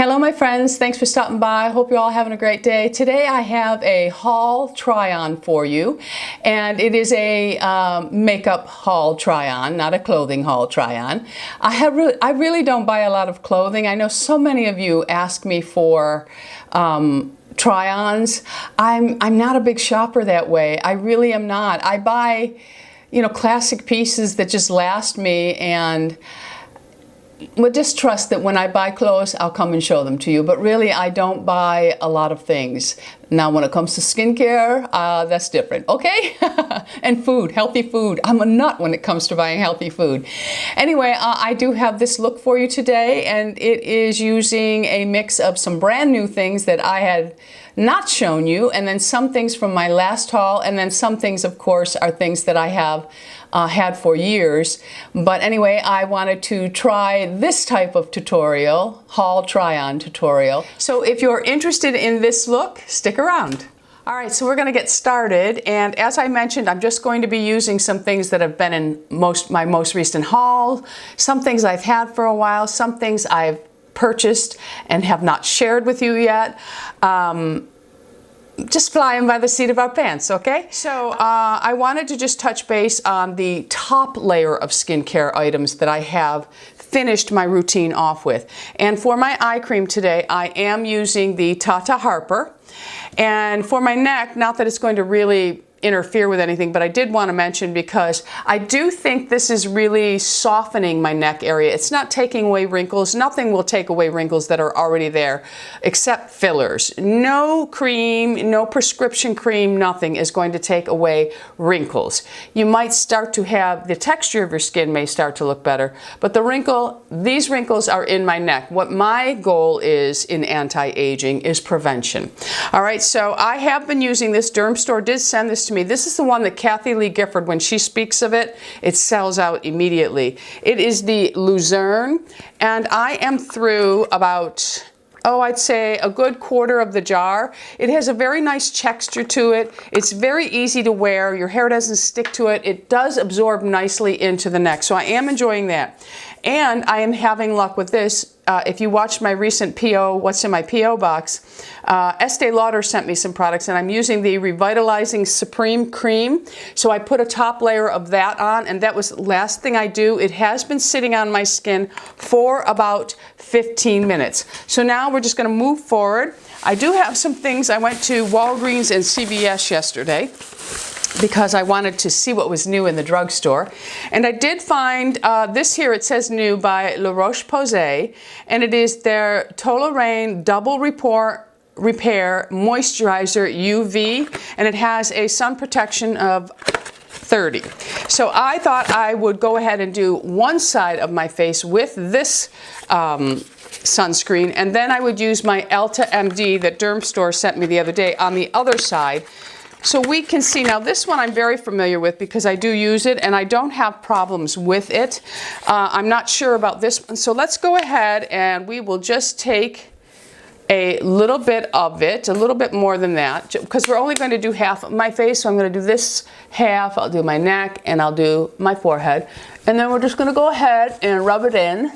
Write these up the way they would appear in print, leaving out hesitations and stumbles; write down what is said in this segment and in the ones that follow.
Hello my friends, thanks for stopping by. Hope you're all having a great day. Today I have a haul try-on for you, and it is a makeup haul try-on, not a clothing haul try-on. I really don't buy a lot of clothing. I know so many of you ask me for try-ons. I'm not a big shopper that way. I really am not. I buy, classic pieces that just last me, and well, just trust that when I buy clothes, I'll come and show them to you. But really, I don't buy a lot of things. Now, when it comes to skincare, that's different, okay? And food, healthy food. I'm a nut when it comes to buying healthy food. Anyway, I do have this look for you today, and it is using a mix of some brand new things that I had not shown you, and then some things from my last haul, and then some things, of course, are things that I have had for years. But anyway, I wanted to try this type of tutorial, haul try-on tutorial. So if you're interested in this look, stick around. All right, so we're going to get started, and as I mentioned, I'm just going to be using some things that have been in my most recent haul, some things I've had for a while, some things I've purchased and have not shared with you yet. Just flying by the seat of our pants, okay? So I wanted to just touch base on the top layer of skincare items that I have finished my routine off with. And for my eye cream today, I am using the Tata Harper. And for my neck, not that it's going to really interfere with anything, but I did want to mention, because I do think this is really softening my neck area. It's not taking away wrinkles. Nothing will take away wrinkles that are already there except fillers. No cream, no prescription cream, nothing is going to take away wrinkles. You might start to have, the texture of your skin may start to look better, but these wrinkles are in my neck. What my goal is in anti-aging is prevention. All right, so I have been using this. Drugstore did send this to me. This is the one that Kathy Lee Gifford, when she speaks of it, it sells out immediately. It is the Lucerne, and I am through about, I'd say a good quarter of the jar. It has a very nice texture to it. It's very easy to wear. Your hair doesn't stick to it. It does absorb nicely into the neck, so I am enjoying that. And I am having luck with this. If you watched my recent PO, what's in my PO box, Estee Lauder sent me some products, and I'm using the Revitalizing Supreme Cream. So I put a top layer of that on, and that was the last thing I do. It has been sitting on my skin for about 15 minutes. So now we're just going to move forward. I do have some things. I went to Walgreens and CVS yesterday because I wanted to see what was new in the drugstore. And I did find this here. It says new by La Roche-Posay, and it is their Toleraine Double Repair Moisturizer UV, and it has a sun protection of 30. So I thought I would go ahead and do one side of my face with this sunscreen, and then I would use my Elta MD that Drugstore sent me the other day on the other side. So we can see, now this one I'm very familiar with because I do use it and I don't have problems with it. I'm not sure about this one. So let's go ahead and we will just take a little bit of it, a little bit more than that, because we're only going to do half of my face. So I'm going to do this half, I'll do my neck, and I'll do my forehead. And then we're just going to go ahead and rub it in.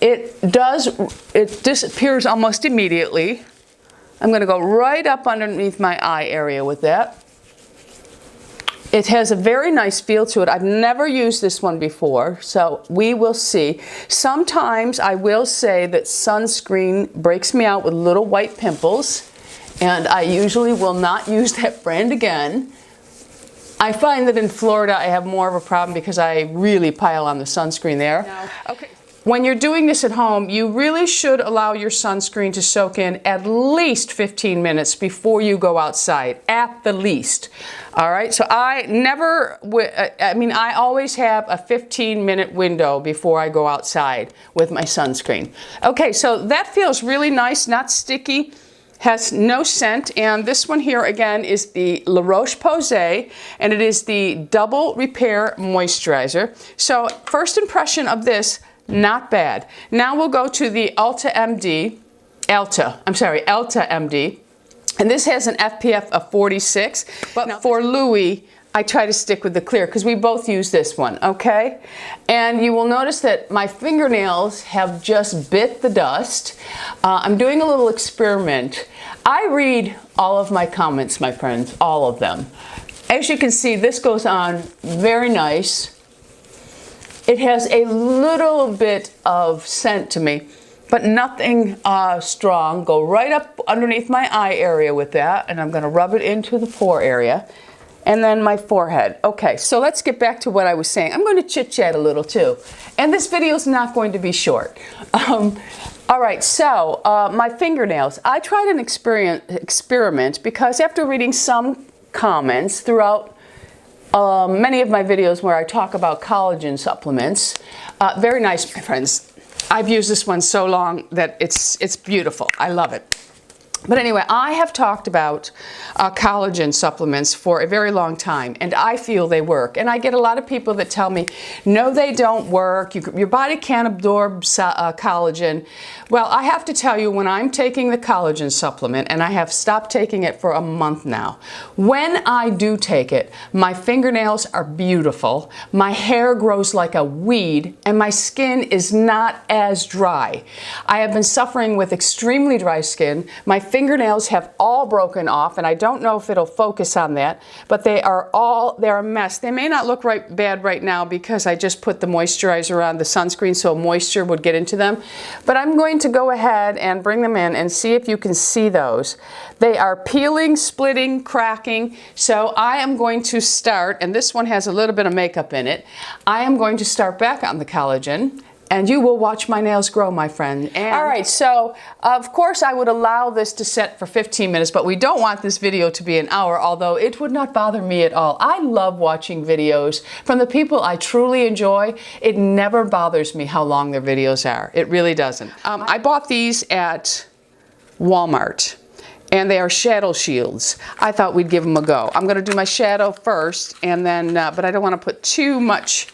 It disappears almost immediately. I'm going to go right up underneath my eye area with that. It has a very nice feel to it. I've never used this one before, so we will see. Sometimes I will say that sunscreen breaks me out with little white pimples, and I usually will not use that brand again. I find that in Florida I have more of a problem because I really pile on the sunscreen there. Now, okay. When you're doing this at home, you really should allow your sunscreen to soak in at least 15 minutes before you go outside, at the least. All right, so I always have a 15-minute window before I go outside with my sunscreen. Okay, so that feels really nice, not sticky, has no scent, and this one here again is the La Roche-Posay, and it is the Double Repair Moisturizer. So first impression of this, not bad. Now we'll go to the Elta MD, and this has an SPF of 46, but for Louis, I try to stick with the clear because we both use this one, okay? And you will notice that my fingernails have just bit the dust. I'm doing a little experiment. I read all of my comments, my friends, all of them. As you can see, this goes on very nice. It has a little bit of scent to me, but nothing strong. Go right up underneath my eye area with that, and I'm gonna rub it into the pore area. And then my forehead. Okay, so let's get back to what I was saying. I'm going to chit-chat a little too. And this video is not going to be short. All right, so my fingernails. I tried an experiment because after reading some comments throughout many of my videos where I talk about collagen supplements, very nice, my friends. I've used this one so long that it's beautiful. I love it. But anyway, I have talked about collagen supplements for a very long time, and I feel they work. And I get a lot of people that tell me, no, they don't work. Your body can't absorb collagen. Well, I have to tell you, when I'm taking the collagen supplement, and I have stopped taking it for a month now, when I do take it, my fingernails are beautiful, my hair grows like a weed, and my skin is not as dry. I have been suffering with extremely dry skin. My fingernails have all broken off, and I don't know if it'll focus on that, but they're a mess. They may not look bad right now because I just put the moisturizer on, the sunscreen, so moisture would get into them. But I'm going to go ahead and bring them in and see if you can see those. They are peeling, splitting, cracking. So I am going to start, and this one has a little bit of makeup in it. I am going to start back on the collagen. And you will watch my nails grow, my friend. All right, so of course I would allow this to set for 15 minutes, but we don't want this video to be an hour, although it would not bother me at all. I love watching videos from the people I truly enjoy. It never bothers me how long their videos are. It really doesn't. I bought these at Walmart, and they are shadow shields. I thought we'd give them a go. I'm gonna do my shadow first, and then, but I don't wanna put too much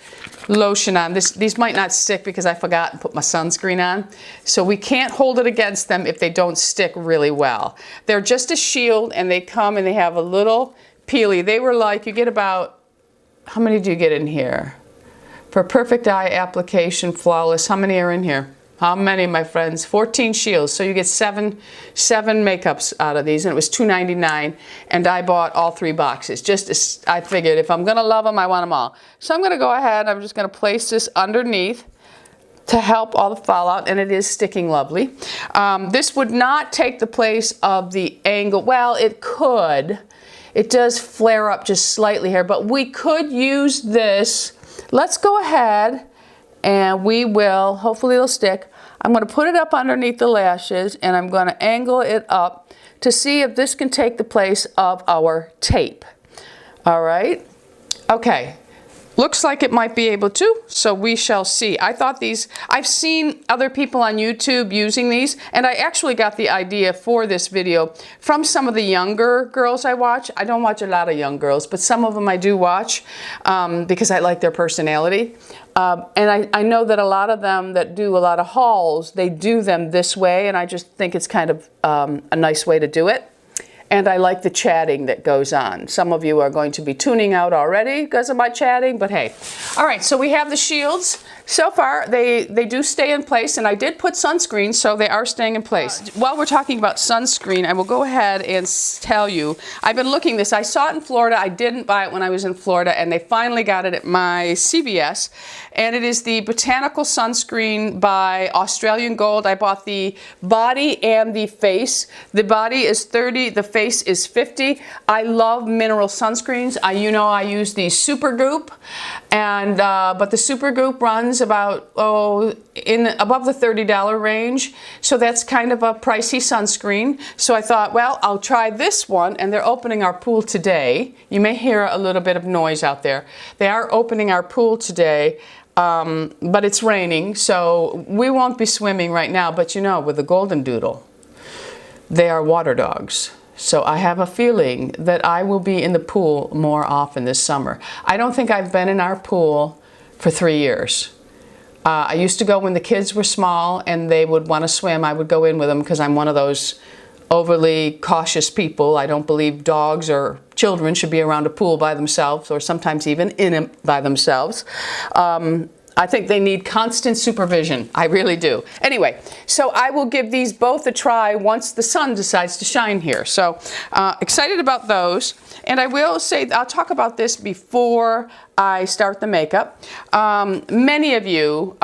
lotion on. These might not stick because I forgot to put my sunscreen on. So we can't hold it against them if they don't stick really well. They're just a shield, and they come and they have a little peely. They were like, you get about, how many do you get in here? For perfect eye application, flawless, how many are in here? How many, my friends? 14 shields. So you get seven makeups out of these, and it was $2.99, and I bought all 3 boxes. Just as I figured, if I'm gonna love them, I want them all. So I'm gonna go ahead, I'm just gonna place this underneath to help all the fallout, and it is sticking lovely. This would not take the place of the angle. Well, it could. It does flare up just slightly here, but we could use this. Let's go ahead, and we will, hopefully it'll stick. I'm going to put it up underneath the lashes, and I'm going to angle it up to see if this can take the place of our tape. All right? Okay. Looks like it might be able to, so we shall see. I thought these, I've seen other people on YouTube using these, and I actually got the idea for this video from some of the younger girls I watch. I don't watch a lot of young girls, but some of them I do watch because I like their personality. And I know that a lot of them that do a lot of hauls, they do them this way, and I just think it's kind of a nice way to do it. And I like the chatting that goes on. Some of you are going to be tuning out already because of my chatting, but hey. All right, so we have the shields. So far, they do stay in place, and I did put sunscreen, so they are staying in place. While we're talking about sunscreen, I will go ahead and tell you, I've been looking this. I saw it in Florida. I didn't buy it when I was in Florida, and they finally got it at my CVS. And it is the Botanical Sunscreen by Australian Gold. I bought the body and the face. The body is 30, the face is 50. I love mineral sunscreens. I use the Supergoop, and but the Supergoop runs about above the $30 range, so that's kind of a pricey sunscreen. So I thought, well, I'll try this one, and they're opening our pool today. You may hear a little bit of noise out there. They are opening our pool today. But it's raining, so we won't be swimming right now. But with the golden doodle, they are water dogs. So I have a feeling that I will be in the pool more often this summer. I don't think I've been in our pool for 3 years. I used to go when the kids were small and they would want to swim. I would go in with them because I'm one of those overly cautious people. I don't believe dogs or children should be around a pool by themselves, or sometimes even in it by themselves. I think they need constant supervision. I really do. Anyway, so I will give these both a try once the sun decides to shine here. So excited about those. And I will say, I'll talk about this before I start the makeup. Many of you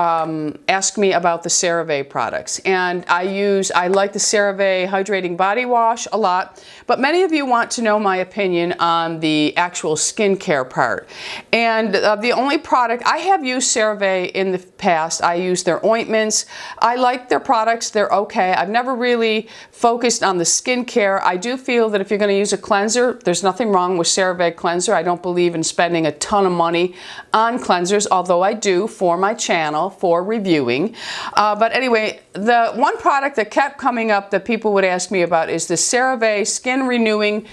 ask me about the CeraVe products, and I like the CeraVe Hydrating Body Wash a lot, but many of you want to know my opinion on the actual skincare part. And the only product, I have used CeraVe in the past. I use their ointments. I like their products. They're okay. I've never really focused on the skincare. I do feel that if you're going to use a cleanser, there's nothing wrong with CeraVe cleanser. I don't believe in spending a ton of money on cleansers, although I do for my channel for reviewing. But anyway, the one product that kept coming up that people would ask me about is the CeraVe Skin Renewing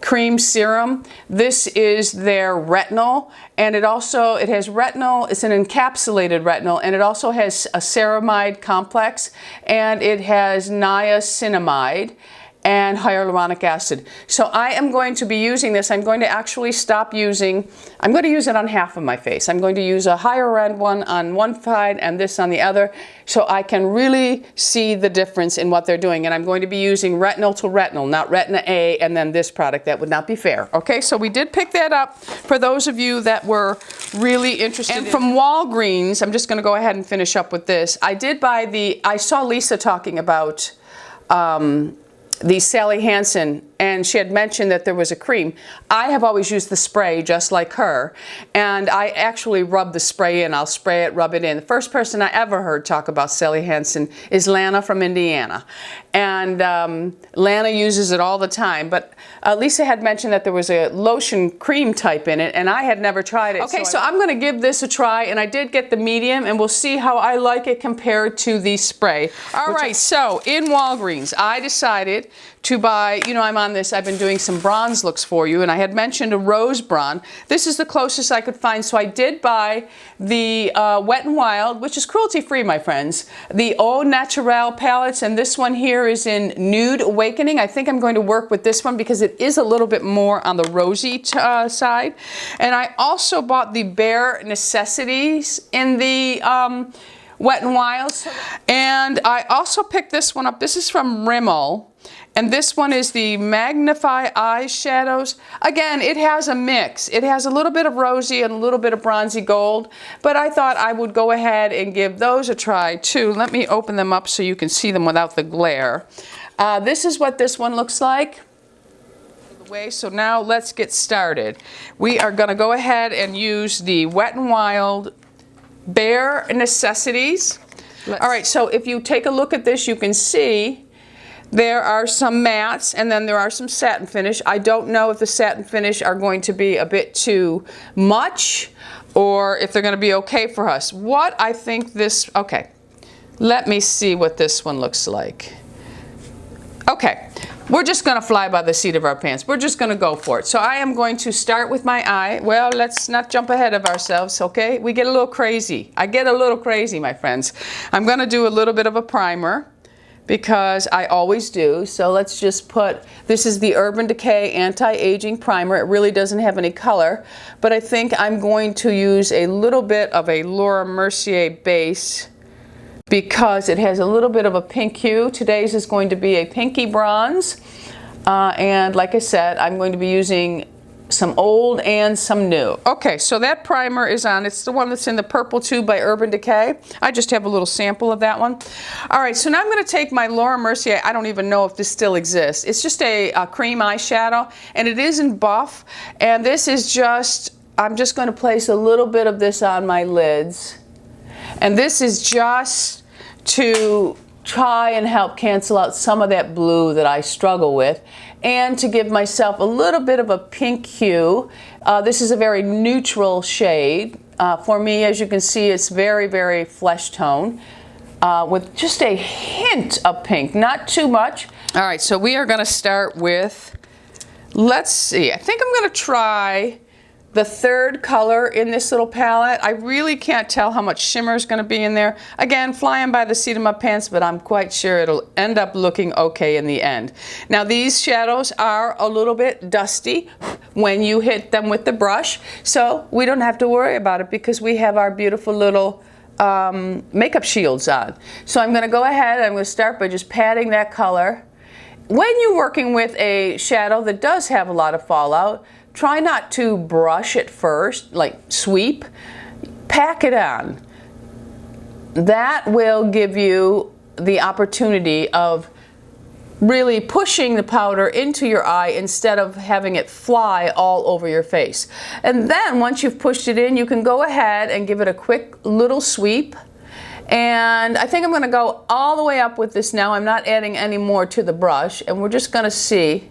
Cream Serum. This is their retinol, and it has retinol. It's an encapsulated retinol, and it also has a ceramide complex, and it has niacinamide and hyaluronic acid. So I am going to be using this. I'm going to actually stop using, I'm going to use it on half of my face. I'm going to use a higher end one on one side and this on the other, so I can really see the difference in what they're doing. And I'm going to be using retinol to retinol, not Retina A and then this product. That would not be fair. Okay, so we did pick that up for those of you that were really interested. And from Walgreens, I'm just going to go ahead and finish up with this. I did buy I saw Lisa talking about the Sally Hansen, and she had mentioned that there was a cream. I have always used the spray just like her, and I actually rub the spray in. I'll spray it, rub it in. The first person I ever heard talk about Sally Hansen is Lana from Indiana, and Lana uses it all the time, but Lisa had mentioned that there was a lotion cream type in it, and I had never tried it. Okay, so I'm going to give this a try, and I did get the medium, and we'll see how I like it compared to the spray. All right, so in Walgreens, I decided to buy, you know, I've been doing some bronze looks for you, and I had mentioned a rose bronze. This is the closest I could find, so I did buy the Wet n Wild, which is cruelty-free, my friends, the Au Naturel palettes, and this one here is in Nude Awakening. I think I'm going to work with this one because it is a little bit more on the rosy side. And I also bought the Bare Necessities in the Wet n Wild. And I also picked this one up. This is from Rimmel. And this one is the Magnify Eyeshadows. Again, it has a mix. It has a little bit of rosy and a little bit of bronzy gold, but I thought I would go ahead and give those a try too. Let me open them up so you can see them without the glare. This is what this one looks like. So now let's get started. We are going to go ahead and use the Wet n Wild Bare Necessities. All right, so if you take a look at this, you can see there are some mattes, and then there are some satin finish. I don't know if the satin finish are going to be a bit too much or if they're going to be okay for us. What I think okay, let me see what this one looks like. Okay, we're just going to fly by the seat of our pants. We're just going to go for it. So I am going to start with my eye. Well, let's not jump ahead of ourselves, okay? We get a little crazy. I get a little crazy, my friends. I'm going to do a little bit of a primer, because I always do. So let's just put, this is the Urban Decay Anti-Aging Primer. It really doesn't have any color, but I think I'm going to use a little bit of a Laura Mercier base because it has a little bit of a pink hue. Today's is going to be a pinky bronze. And like I said, I'm going to be using some old and some new. Okay, so that primer is on. It's the one that's in the purple tube by Urban Decay. I just have a little sample of that one. All right, so now I'm going to take my Laura Mercier. I don't even know if this still exists. It's just a cream eyeshadow, and it is in buff. And this is just, I'm just going to place a little bit of this on my lids. And this is just to try and help cancel out some of that blue that I struggle with, and to give myself a little bit of a pink hue. This is a very neutral shade. For me, as you can see, it's very, very flesh tone with just a hint of pink, not too much. All right, so we are going to start with, let's see, I think I'm going to try the third color in this little palette. I really can't tell how much shimmer is going to be in there. Again, flying by the seat of my pants, but I'm quite sure it'll end up looking okay in the end. Now these shadows are a little bit dusty when you hit them with the brush, so we don't have to worry about it because we have our beautiful little makeup shields on. So I'm going to go ahead, I'm going to start by just patting that color. When you're working with a shadow that does have a lot of fallout, try not to brush it first, like sweep. Pack it on. That will give you the opportunity of really pushing the powder into your eye instead of having it fly all over your face. And then once you've pushed it in, you can go ahead and give it a quick little sweep. And I think I'm going to go all the way up with this now. I'm not adding any more to the brush, and we're just going to see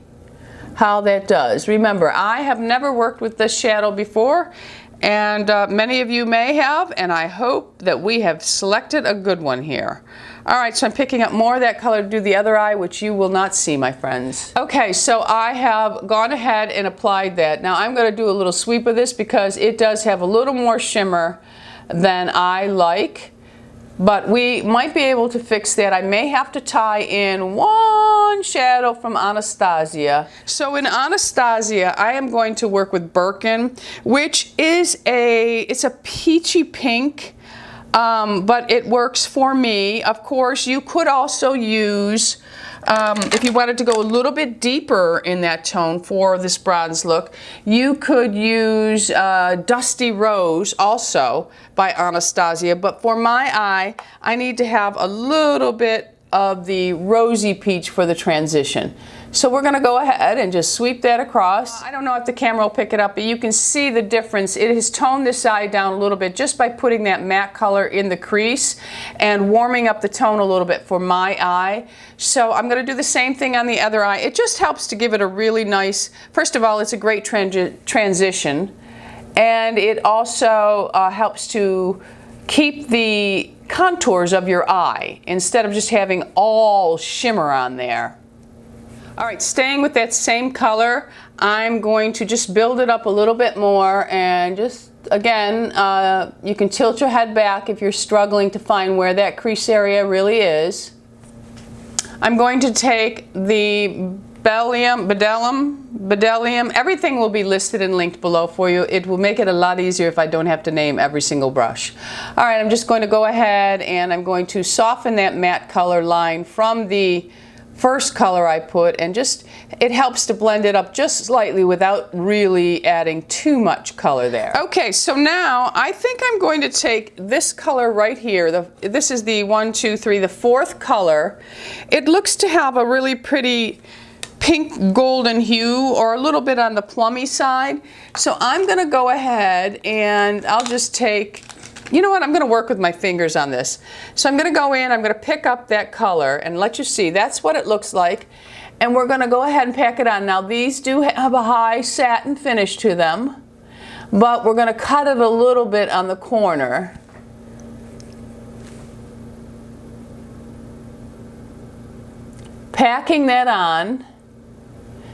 how that does. Remember, I have never worked with this shadow before, and many of you may have, and I hope that we have selected a good one here. All right, so I'm picking up more of that color to do the other eye, which you will not see, my friends. Okay, so I have gone ahead and applied that. Now I'm going to do a little sweep of this because it does have a little more shimmer than I like. But we might be able to fix that. I may have to tie in one shadow from Anastasia. So in Anastasia, I am going to work with Birkin, which is it's a peachy pink, but it works for me. Of course, you could also use, if you wanted to go a little bit deeper in that tone for this bronze look, you could use Dusty Rose also by Anastasia, but for my eye, I need to have a little bit of the rosy peach for the transition. So we're going to go ahead and just sweep that across. I don't know if the camera will pick it up, but you can see the difference. It has toned this eye down a little bit just by putting that matte color in the crease and warming up the tone a little bit for my eye. So I'm going to do the same thing on the other eye. It just helps to give it a really nice, first of all, it's a great transition, and it also helps to keep the contours of your eye instead of just having all shimmer on there. All right, staying with that same color, I'm going to just build it up a little bit more, and just, again, you can tilt your head back if you're struggling to find where that crease area really is. I'm going to take the Bdellium, everything will be listed and linked below for you. It will make it a lot easier if I don't have to name every single brush. All right, I'm just going to go ahead and I'm going to soften that matte color line from the first color I put, and just, it helps to blend it up just slightly without really adding too much color there. Okay, so now I think I'm going to take this color right here. This is the 1, 2, 3, the fourth color. It looks to have a really pretty pink golden hue, or a little bit on the plummy side. So I'm going to go ahead and I'll just take, you know what, I'm going to work with my fingers on this. So I'm going to go in, I'm going to pick up that color and let you see that's what it looks like. And we're going to go ahead and pack it on. Now these do have a high satin finish to them, but we're going to cut it a little bit on the corner. Packing that on.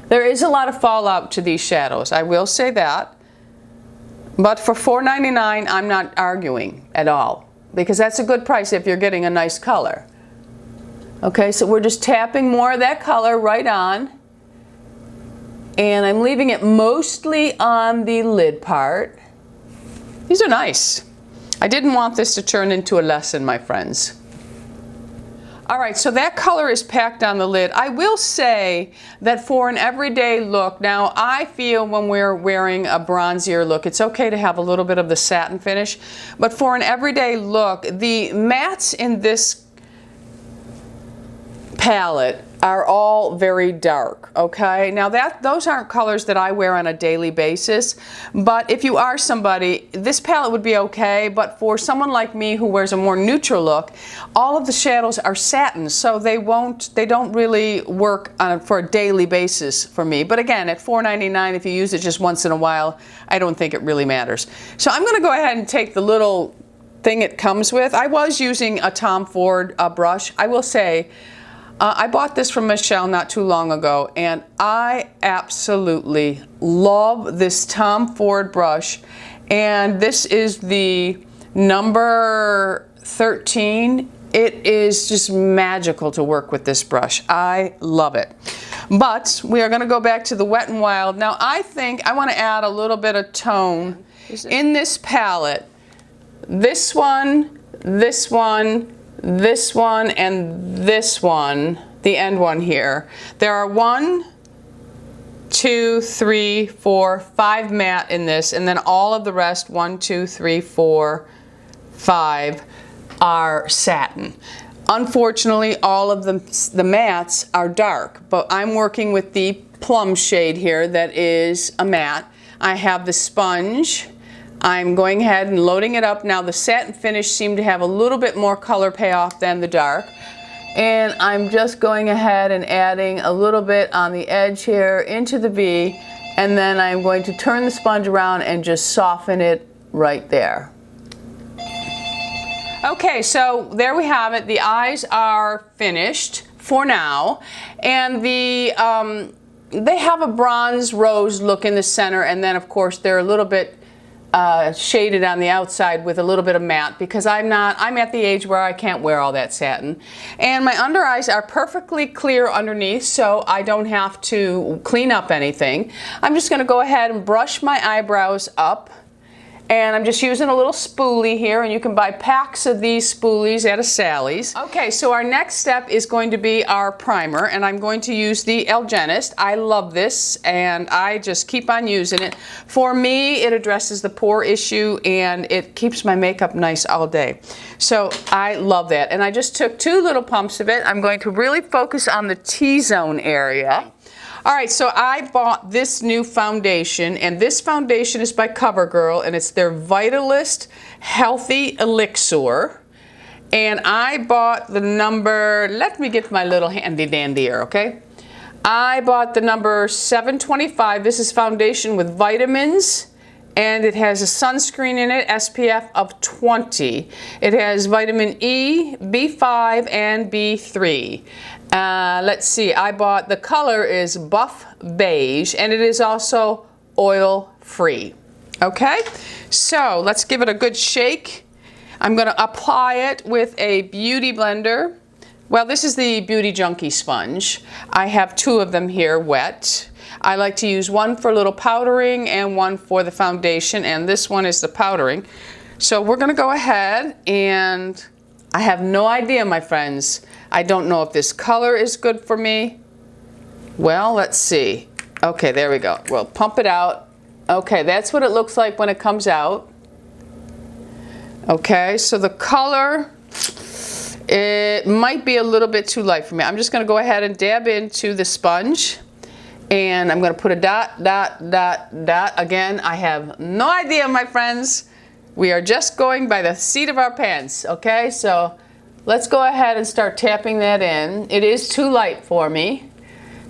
There is a lot of fallout to these shadows, I will say that. But for $4.99, I'm not arguing at all, because that's a good price if you're getting a nice color. Okay, so we're just tapping more of that color right on. And I'm leaving it mostly on the lid part. These are nice. I didn't want this to turn into a lesson, my friends. All right, so that color is packed on the lid. I will say that for an everyday look, now I feel when we're wearing a bronzier look, it's okay to have a little bit of the satin finish, but for an everyday look, the mattes in this palette are all very dark, okay? Now those aren't colors that I wear on a daily basis, but if you are somebody, this palette would be okay, but for someone like me who wears a more neutral look, all of the shadows are satin, so they don't really work for a daily basis for me. But again, at $4.99, if you use it just once in a while, I don't think it really matters. So I'm gonna go ahead and take the little thing it comes with. I was using a Tom Ford brush. I will say, I bought this from Michelle not too long ago, and I absolutely love this Tom Ford brush. And this is the number 13. It is just magical to work with this brush. I love it. But we are going to go back to the Wet n Wild. Now I think I want to add a little bit of tone in this palette. This one, this one, this one, and this one, the end one here. There are 1, 2, 3, 4, 5 matte in this, and then all of the rest, 1, 2, 3, 4, 5, are satin. Unfortunately, all of the mattes are dark, but I'm working with the plum shade here that is a matte. I have the sponge. I'm going ahead and loading it up. Now the satin finish seemed to have a little bit more color payoff than the dark. And I'm just going ahead and adding a little bit on the edge here into the V, and then I'm going to turn the sponge around and just soften it right there. Okay, so there we have it. The eyes are finished for now, and they have a bronze rose look in the center, and then of course they're a little bit shaded on the outside with a little bit of matte, because I'm at the age where I can't wear all that satin. And my under eyes are perfectly clear underneath, so I don't have to clean up anything. I'm just going to go ahead and brush my eyebrows up. And I'm just using a little spoolie here, and you can buy packs of these spoolies at a Sally's. Okay, so our next step is going to be our primer, and I'm going to use the Algenist. I love this, and I just keep on using it. For me, it addresses the pore issue, and it keeps my makeup nice all day. So I love that. And I just took 2 little pumps of it. I'm going to really focus on the T-zone area. All right, so I bought this new foundation, and this foundation is by Covergirl, and it's their Vitalist Healthy Elixir. And I bought the number, let me get my little handy dandy here, okay? I bought the number 725. This is foundation with vitamins, and it has a sunscreen in it, SPF of 20. It has vitamin E, B5, and B3. Let's see, I bought, the color is buff beige, and it is also oil free. Okay, so let's give it a good shake. I'm going to apply it with a beauty blender. Well, this is the Beauty Junkie sponge. I have 2 of them here wet. I like to use one for a little powdering and one for the foundation, and this one is the powdering. So we're going to go ahead, and I have no idea, my friends. I don't know if this color is good for me. Well, let's see. Okay, there we go. We'll pump it out. Okay, that's what it looks like when it comes out. Okay, so the color, it might be a little bit too light for me. I'm just going to go ahead and dab into the sponge. And I'm going to put a dot, dot, dot, dot. Again, I have no idea, my friends. We are just going by the seat of our pants, okay? So let's go ahead and start tapping that in. It is too light for me.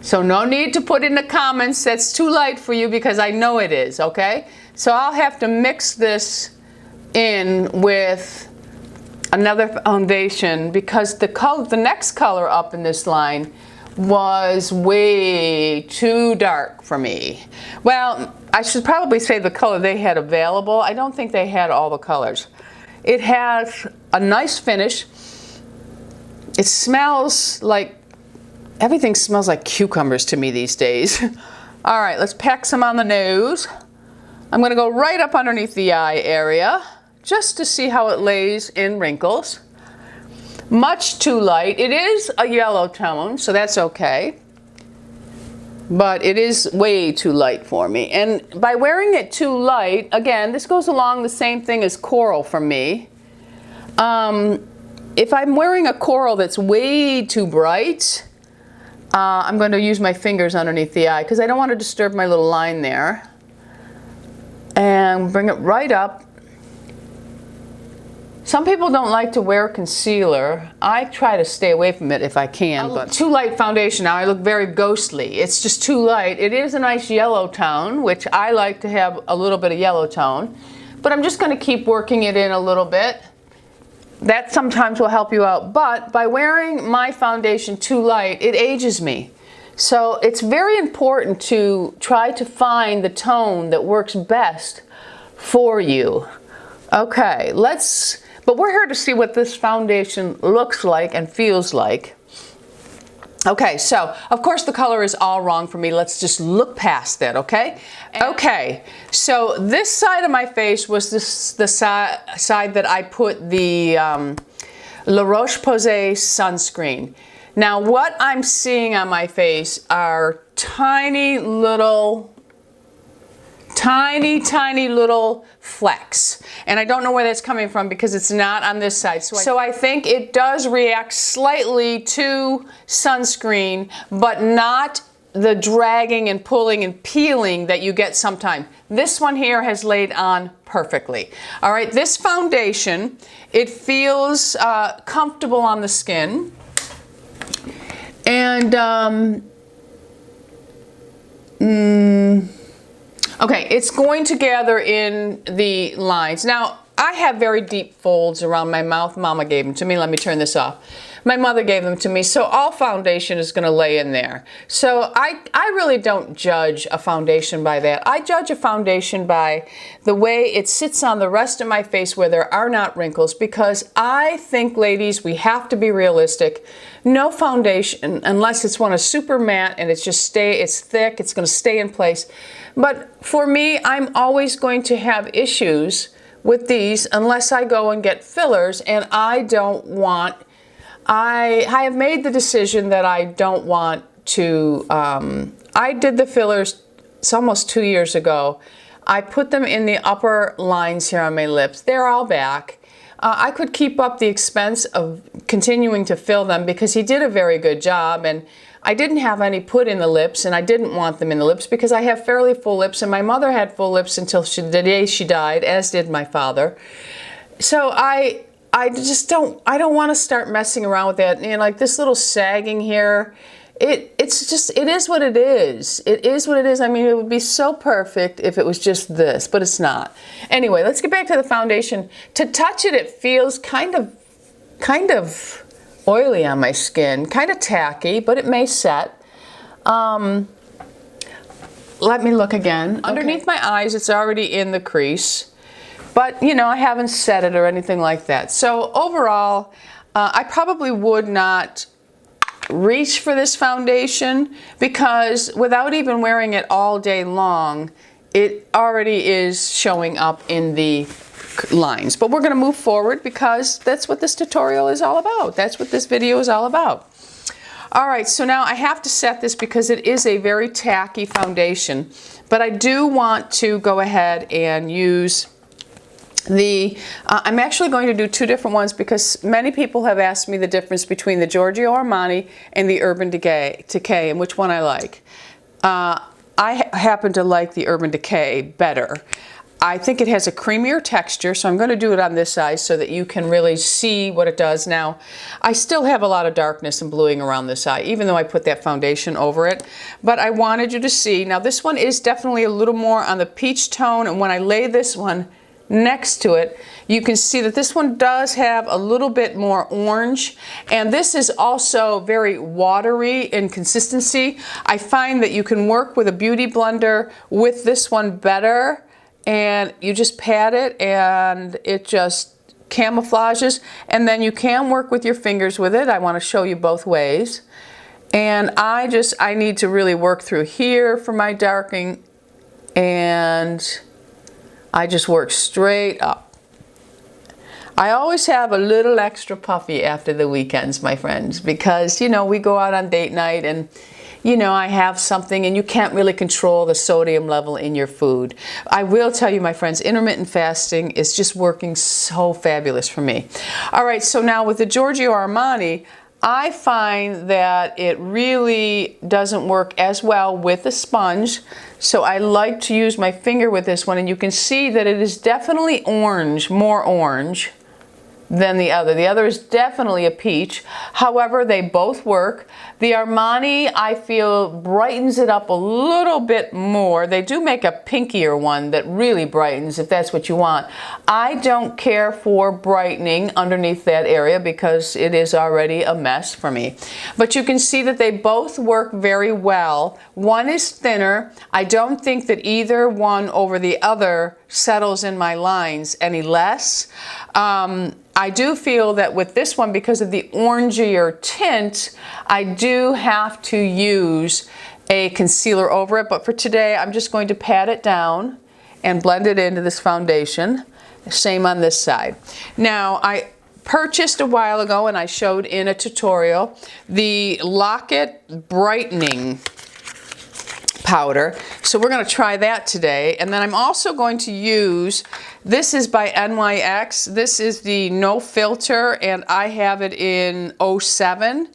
So no need to put in the comments that's too light for you, because I know it is, okay? So I'll have to mix this in with another foundation, because the next color up in this line was way too dark for me. Well, I should probably say the color they had available. I don't think they had all the colors. It has a nice finish. It smells like, everything smells like cucumbers to me these days. All right, let's pack some on the nose. I'm going to go right up underneath the eye area just to see how it lays in wrinkles. Much too light. It is a yellow tone, so that's okay. But it is way too light for me. And by wearing it too light, again, this goes along the same thing as coral for me. If I'm wearing a coral that's way too bright, I'm going to use my fingers underneath the eye, because I don't want to disturb my little line there. And bring it right up. Some people don't like to wear concealer. I try to stay away from it if I can, but too light foundation. Now I look very ghostly. It's just too light. It is a nice yellow tone, which I like to have a little bit of yellow tone. But I'm just going to keep working it in a little bit. that sometimes will help you out. But by wearing my foundation too light, it ages me. So it's very important to try to find the tone that works best for you. Okay, but we're here to see what this foundation looks like and feels like. Okay, so of course the color is all wrong for me. Let's just look past that, okay? Okay, so this side of my face was the side that I put the La Roche-Posay sunscreen. Now what I'm seeing on my face are tiny little flecks, and I don't know where that's coming from because it's not on this side. So I think it does react slightly to sunscreen, but not the dragging and pulling and peeling that you get sometimes. This one here has laid on perfectly. All right, this foundation, it feels comfortable on the skin, and okay, it's going to gather in the lines. Now, I have very deep folds around my mouth. Mama gave them to me. Let me turn this off. My mother gave them to me, so all foundation is going to lay in there. So I really don't judge a foundation by that. I judge a foundation by the way it sits on the rest of my face where there are not wrinkles, because I think, ladies, we have to be realistic. No foundation, unless it's one of super matte and it's thick, it's going to stay in place. But for me, I'm always going to have issues with these unless I go and get fillers, and I have made the decision that I don't want to, I did the fillers, it's almost 2 years ago. I put them in the upper lines here on my lips. They're all back. I could keep up the expense of continuing to fill them because he did a very good job, and I didn't have any put in the lips, and I didn't want them in the lips because I have fairly full lips, and my mother had full lips until the day she died, as did my father. So I don't want to start messing around with that. You know, like this little sagging here, it is what it is. It is what it is. I mean, it would be so perfect if it was just this, but it's not. Anyway, let's get back to the foundation. To touch it, it feels kind of oily on my skin, kind of tacky, but it may set. Let me look again. Okay. Underneath my eyes, it's already in the crease. But, you know, I haven't set it or anything like that. So overall, I probably would not reach for this foundation because without even wearing it all day long, it already is showing up in the lines. But we're going to move forward because that's what this tutorial is all about. That's what this video is all about. All right, so now I have to set this because it is a very tacky foundation. But I do want to go ahead and use I'm actually going to do two different ones because many people have asked me the difference between the Giorgio Armani and the Urban Decay and which one I like. I happen to like the Urban Decay better. I think it has a creamier texture, so I'm going to do it on this side so that you can really see what it does. Now, I still have a lot of darkness and bluing around this eye, even though I put that foundation over it. But I wanted you to see. Now, this one is definitely a little more on the peach tone, and when I lay this one next to it, you can see that this one does have a little bit more orange, and this is also very watery in consistency. I find that you can work with a beauty blender with this one better, and you just pat it and it just camouflages, and then you can work with your fingers with it. I want to show you both ways, and I need to really work through here for my darkening, and I just work straight up. I always have a little extra puffy after the weekends, my friends, because, you know, we go out on date night and, you know, I have something and you can't really control the sodium level in your food. I will tell you, my friends, intermittent fasting is just working so fabulous for me. All right, so now with the Giorgio Armani, I find that it really doesn't work as well with a sponge, so I like to use my finger with this one, and you can see that it is definitely orange, more orange than the other. The other is definitely a peach. However, they both work. The Armani, I feel, brightens it up a little bit more. They do make a pinkier one that really brightens, if that's what you want. I don't care for brightening underneath that area because it is already a mess for me. But you can see that they both work very well. One is thinner. I don't think that either one over the other settles in my lines any less. I do feel that with this one, because of the orangier tint, I do have to use a concealer over it. But for today, I'm just going to pat it down and blend it into this foundation. Same on this side. Now, I purchased a while ago, and I showed in a tutorial, the Lock-It Brightening powder. So we're going to try that today. And then I'm also going to use, this is by NYX. This is the No Filter, and I have it in 07.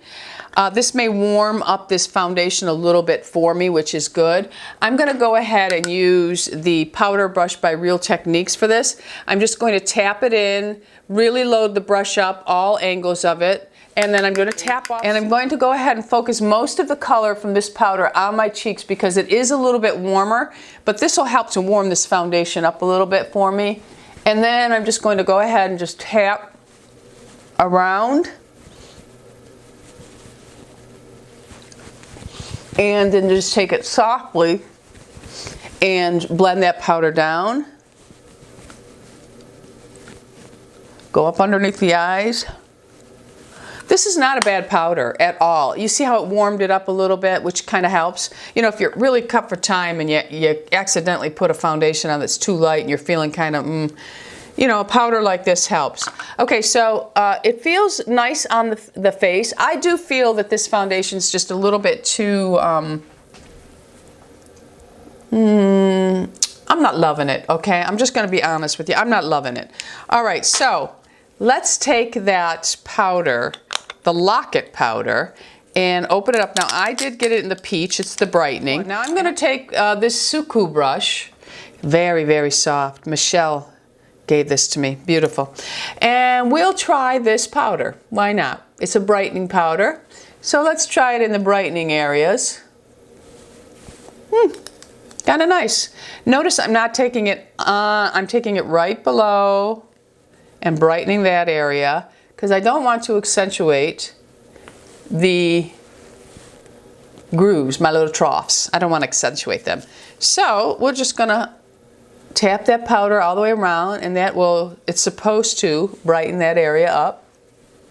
This may warm up this foundation a little bit for me, which is good. I'm going to go ahead and use the powder brush by Real Techniques for this. I'm just going to tap it in, really load the brush up, all angles of it. And then I'm going to tap off, and I'm going to go ahead and focus most of the color from this powder on my cheeks because it is a little bit warmer, but this will help to warm this foundation up a little bit for me. And then I'm just going to go ahead and just tap around. And then just take it softly and blend that powder down. Go up underneath the eyes. This is not a bad powder at all. You see how it warmed it up a little bit, which kind of helps. You know, if you're really cut for time and you accidentally put a foundation on that's too light and you're feeling kind of, you know, a powder like this helps. Okay, so it feels nice on the face. I do feel that this foundation is just a little bit too, I'm not loving it, okay? I'm just going to be honest with you. I'm not loving it. All right, so let's take that powder, the Lock-It powder, and open it up. Now, I did get it in the peach. It's the brightening. Now, I'm going to take this Suku brush. Very, very soft. Michelle gave this to me. Beautiful. And we'll try this powder. Why not? It's a brightening powder. So let's try it in the brightening areas. Kind of nice. Notice I'm not taking it on. I'm taking it right below and brightening that area because I don't want to accentuate the grooves, my little troughs. I don't want to accentuate them. So we're just gonna tap that powder all the way around, and that will, it's supposed to brighten that area up.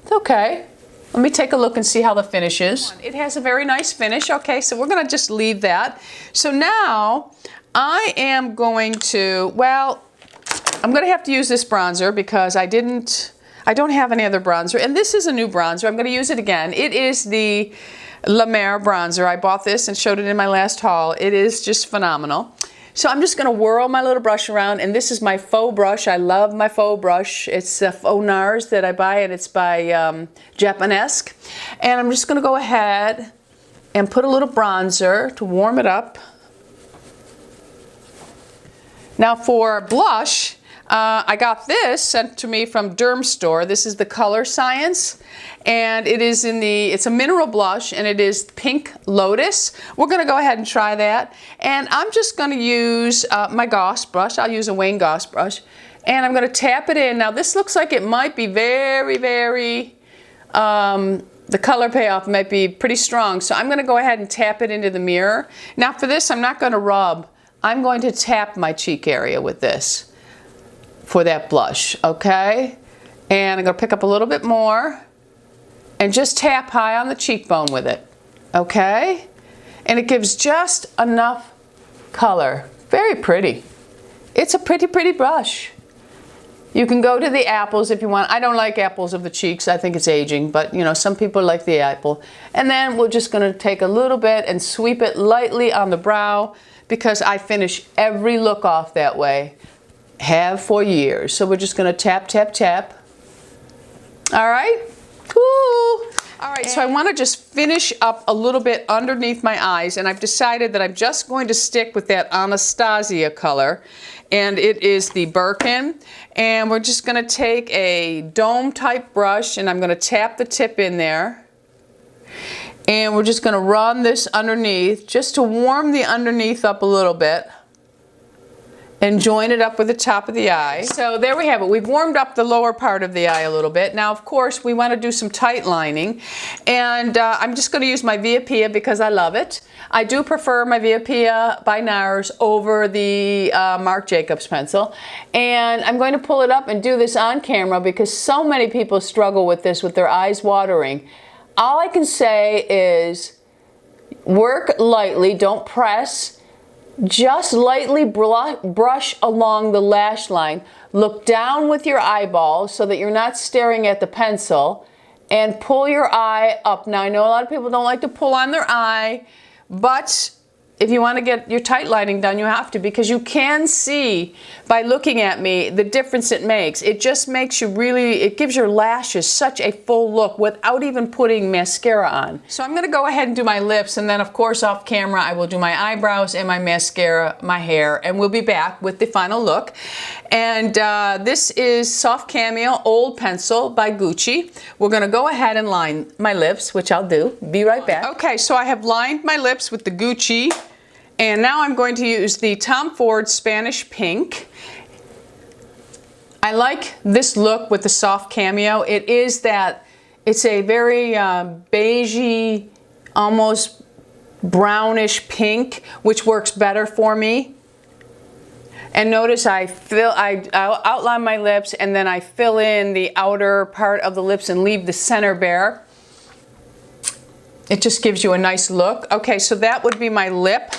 It's okay. Let me take a look and see how the finish is. It has a very nice finish. Okay, so we're gonna just leave that. So now I am going to, well, I'm going to have to use this bronzer because I don't have any other bronzer. And this is a new bronzer. I'm going to use it again. It is the La Mer bronzer. I bought this and showed it in my last haul. It is just phenomenal. So I'm just going to whirl my little brush around. And this is my faux brush. I love my faux brush. It's a faux NARS that I buy, and it's by Japanesque. And I'm just going to go ahead and put a little bronzer to warm it up. Now for blush, I got this sent to me from Drugstore. This is the Color Science, and it is it's a mineral blush, and it is Pink Lotus. We're going to go ahead and try that, and I'm just going to use my Goss brush. I'll use a Wayne Goss brush, and I'm going to tap it in. Now this looks like it might be very, very, the color payoff might be pretty strong, so I'm going to go ahead and tap it into the mirror. Now for this, I'm not going to rub. I'm going to tap my cheek area with this for that blush, okay? And I'm going to pick up a little bit more and just tap high on the cheekbone with it, okay? And it gives just enough color. Very pretty. It's a pretty, pretty brush. You can go to the apples if you want. I don't like apples of the cheeks. I think it's aging, but you know, some people like the apple. And then we're just going to take a little bit and sweep it lightly on the brow because I finish every look off that way. Have for years. So we're just going to tap, tap, tap. All right. Woo. All right, so I want to just finish up a little bit underneath my eyes, and I've decided that I'm just going to stick with that Anastasia color, and it is the Birkin, and we're just going to take a dome type brush, and I'm going to tap the tip in there, and we're just going to run this underneath just to warm the underneath up a little bit and join it up with the top of the eye. So there we have it. We've warmed up the lower part of the eye a little bit. Now, of course, we want to do some tight lining, and I'm just going to use my Via Pia because I love it. I do prefer my Via Pia by NARS over the Marc Jacobs pencil, and I'm going to pull it up and do this on camera because so many people struggle with this with their eyes watering. All I can say is work lightly, don't press. Just lightly brush along the lash line. Look down with your eyeballs so that you're not staring at the pencil, and pull your eye up. Now, I know a lot of people don't like to pull on their eye, but if you want to get your tight lining done, you have to, because you can see by looking at me the difference it makes. It just makes you really, it gives your lashes such a full look without even putting mascara on. So I'm going to go ahead and do my lips, and then of course off camera I will do my eyebrows and my mascara, my hair, and we'll be back with the final look. And this is Soft Cammeo Old Pencil by Gucci. We're going to go ahead and line my lips, which I'll do. Be right back. Okay, so I have lined my lips with the Gucci. And now I'm going to use the Tom Ford Spanish Pink. I like this look with the Soft Cammeo. It is that, it's a very beigey, almost brownish pink, which works better for me. And notice I outline my lips, and then I fill in the outer part of the lips and leave the center bare. It just gives you a nice look. Okay, so that would be my lip.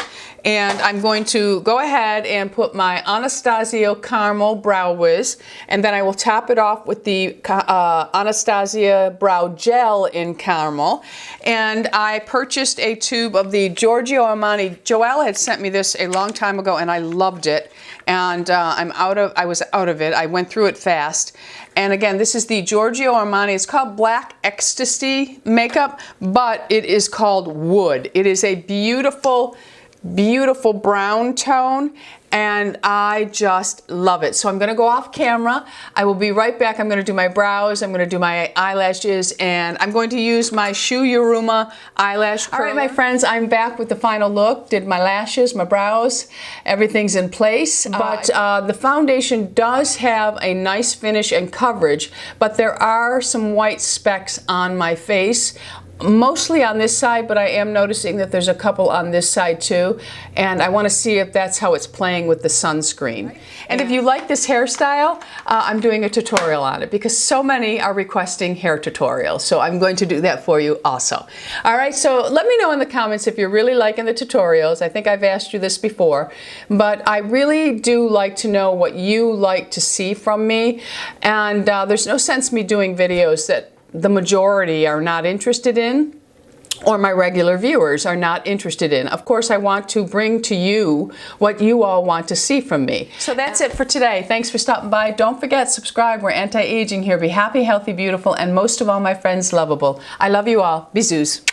And I'm going to go ahead and put my Anastasia Caramel Brow Wiz, and then I will top it off with the Anastasia Brow Gel in Caramel. And I purchased a tube of the Giorgio Armani. Joelle had sent me this a long time ago, and I loved it. And I was out of it. I went through it fast. And again, this is the Giorgio Armani. It's called Black Ecstasy makeup, but it is called Wood. It is a beautiful, beautiful brown tone, and I just love it. So I'm going to go off camera. I will be right back. I'm going to do my brows, I'm going to do my eyelashes, and I'm going to use my Shu Uemura eyelash curler. All right, my friends, I'm back with the final look. Did my lashes, my brows, everything's in place. But the foundation does have a nice finish and coverage, but there are some white specks on my face. Mostly on this side, but I am noticing that there's a couple on this side too, and I want to see if that's how it's playing with the sunscreen. Right. And if you like this hairstyle, I'm doing a tutorial on it because so many are requesting hair tutorials, so I'm going to do that for you also. All right, so let me know in the comments if you're really liking the tutorials. I think I've asked you this before, but I really do like to know what you like to see from me, and there's no sense me doing videos that the majority are not interested in, or my regular viewers are not interested in. Of course, I want to bring to you what you all want to see from me. So that's it for today. Thanks for stopping by. Don't forget, subscribe. We're anti-aging here. Be happy, healthy, beautiful, and most of all, my friends, lovable. I love you all. Bisous.